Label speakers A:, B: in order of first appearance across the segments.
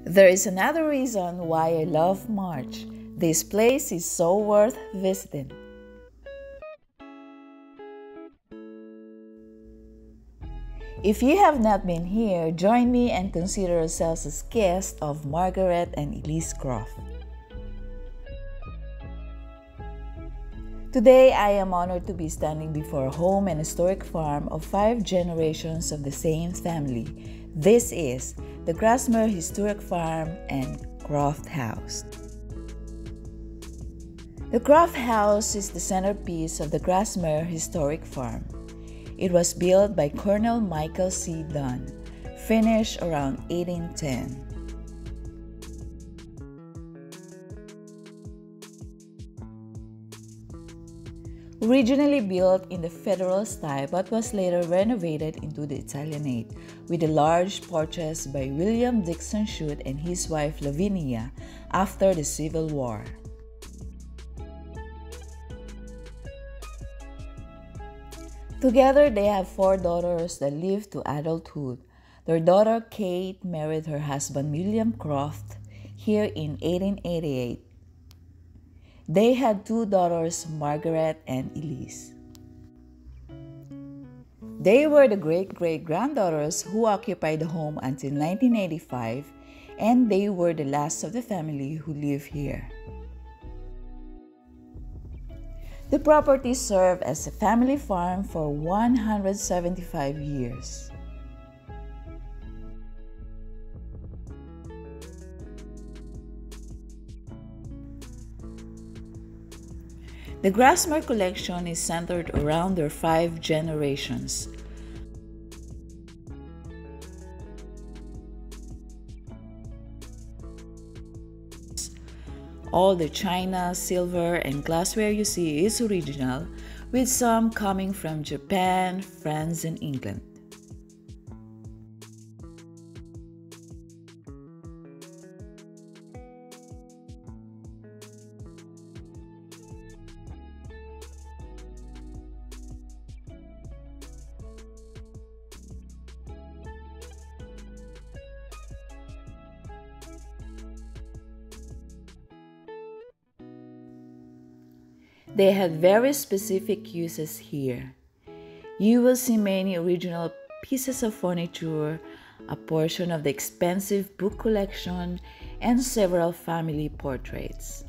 A: There is another reason why I love March. This place is so worth visiting. If you have not been here, join me and consider yourselves as guests of Margaret and Elise Croft. Today, I am honored to be standing before a home and historic farm of 5 generations of the same family. This is the Grassmere Historic Farm and Croft House. The Croft House is the centerpiece of the Grassmere Historic Farm. It was built by Colonel Michael C. Dunn, finished around 1810. Originally built in the Federal style but was later renovated into the Italianate with a large porches by William Dixon Shute and his wife Lavinia after the Civil War. Together, they have 4 daughters that live to adulthood. Their daughter Kate married her husband William Croft here in 1888. They had 2 daughters, Margaret and Elise. They were the great-great-granddaughters who occupied the home until 1985, and they were the last of the family who lived here. The property served as a family farm for 175 years. The Grassmere collection is centered around their 5 generations. All the china, silver, and glassware you see is original, with some coming from Japan, France, and England. They had very specific uses here. You will see many original pieces of furniture, a portion of the expensive book collection, and several family portraits.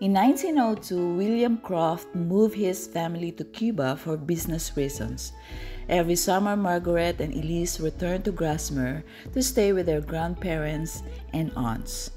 A: In 1902, William Croft moved his family to Cuba for business reasons. Every summer, Margaret and Elise returned to Grassmere to stay with their grandparents and aunts.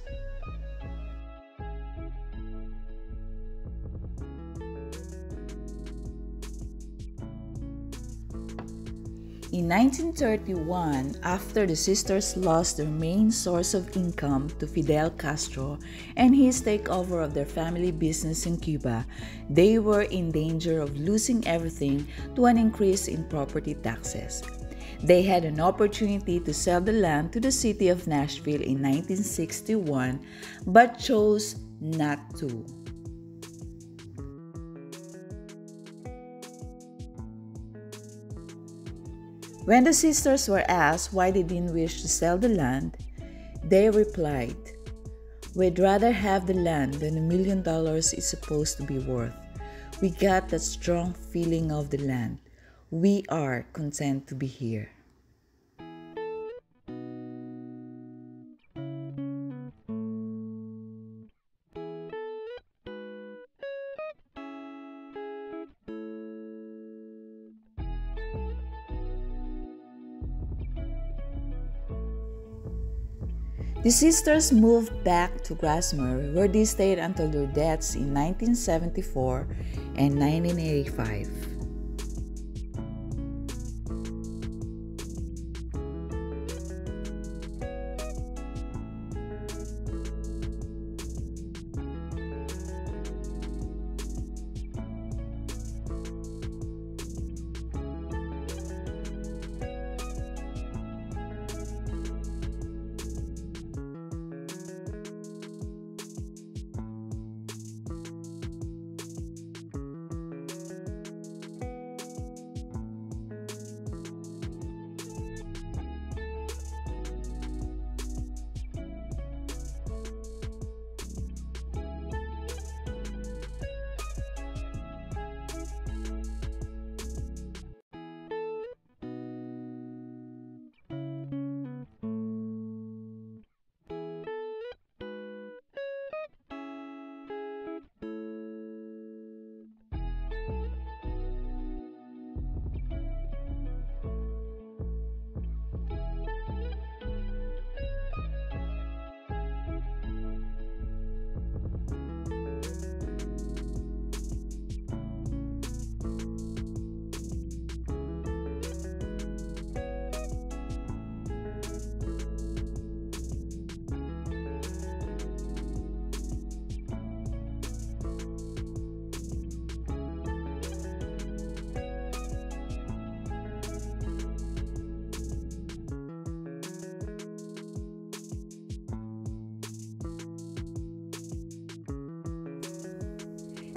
A: In 1931, after the sisters lost their main source of income to Fidel Castro and his takeover of their family business in Cuba, they were in danger of losing everything to an increase in property taxes. They had an opportunity to sell the land to the city of Nashville in 1961, but chose not to. When the sisters were asked why they didn't wish to sell the land, they replied, "We'd rather have the land than $1 million is supposed to be worth. We got that strong feeling of the land. We are content to be here." The sisters moved back to Grassmere, where they stayed until their deaths in 1974 and 1985.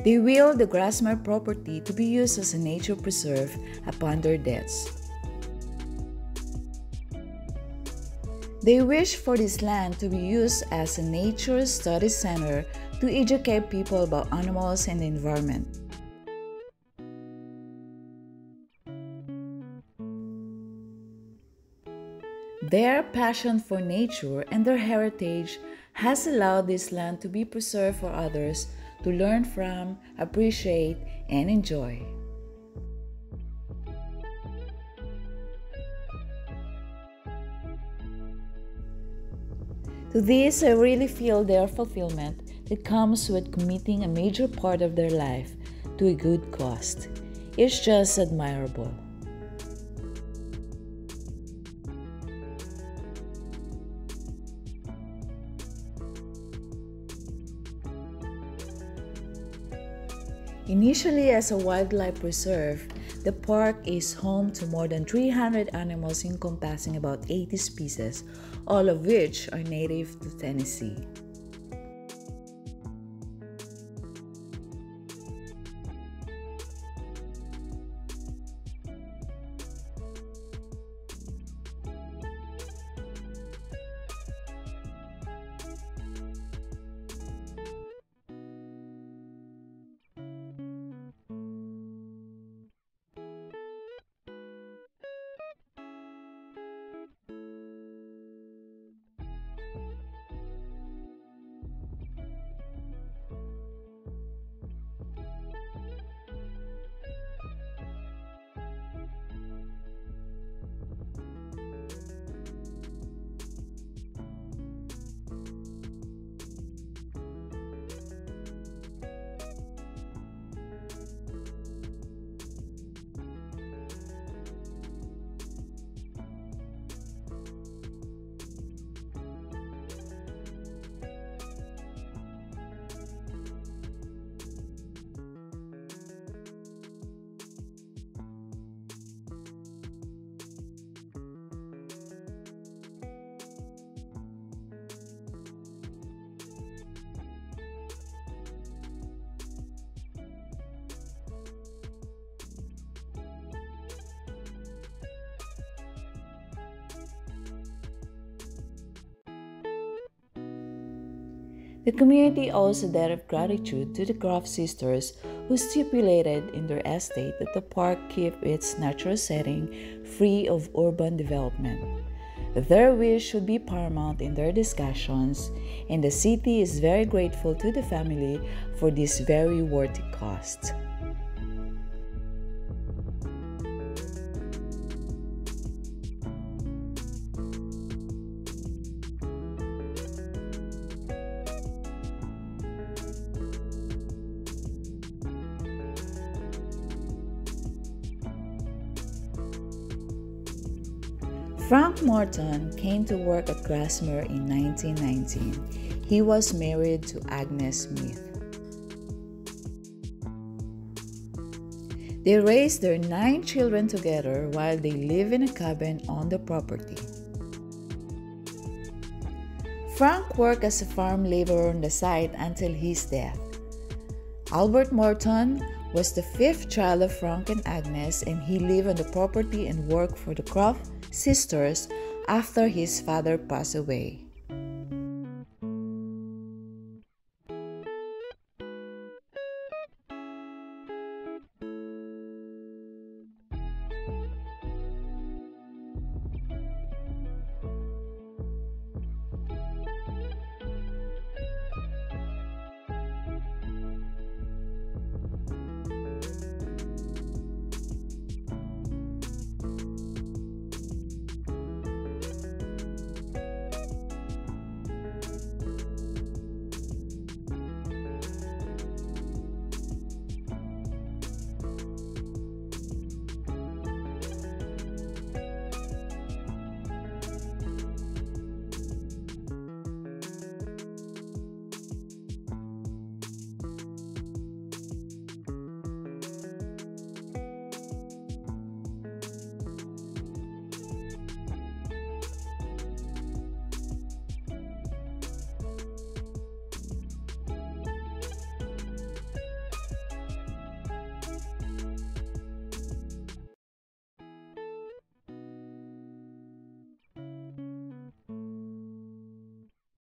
A: They willed the Grassmere property to be used as a nature preserve upon their deaths. They wished for this land to be used as a nature study center to educate people about animals and the environment. Their passion for nature and their heritage has allowed this land to be preserved for others to learn from, appreciate, and enjoy. To this, I really feel their fulfillment that comes with committing a major part of their life to a good cause. It's just admirable. Initially as a wildlife preserve, the park is home to more than 300 animals encompassing about 80 species, all of which are native to Tennessee. The community owes a debt of gratitude to the Croft sisters who stipulated in their estate that the park keep its natural setting free of urban development. Their wish should be paramount in their discussions, and the city is very grateful to the family for this very worthy cause. Frank Morton came to work at Grassmere in 1919. He was married to Agnes Smith. They raised their 9 children together while they live in a cabin on the property. Frank worked as a farm laborer on the site until his death. Albert Morton was the 5th child of Frank and Agnes, and he lived on the property and worked for the Croft sisters after his father passed away.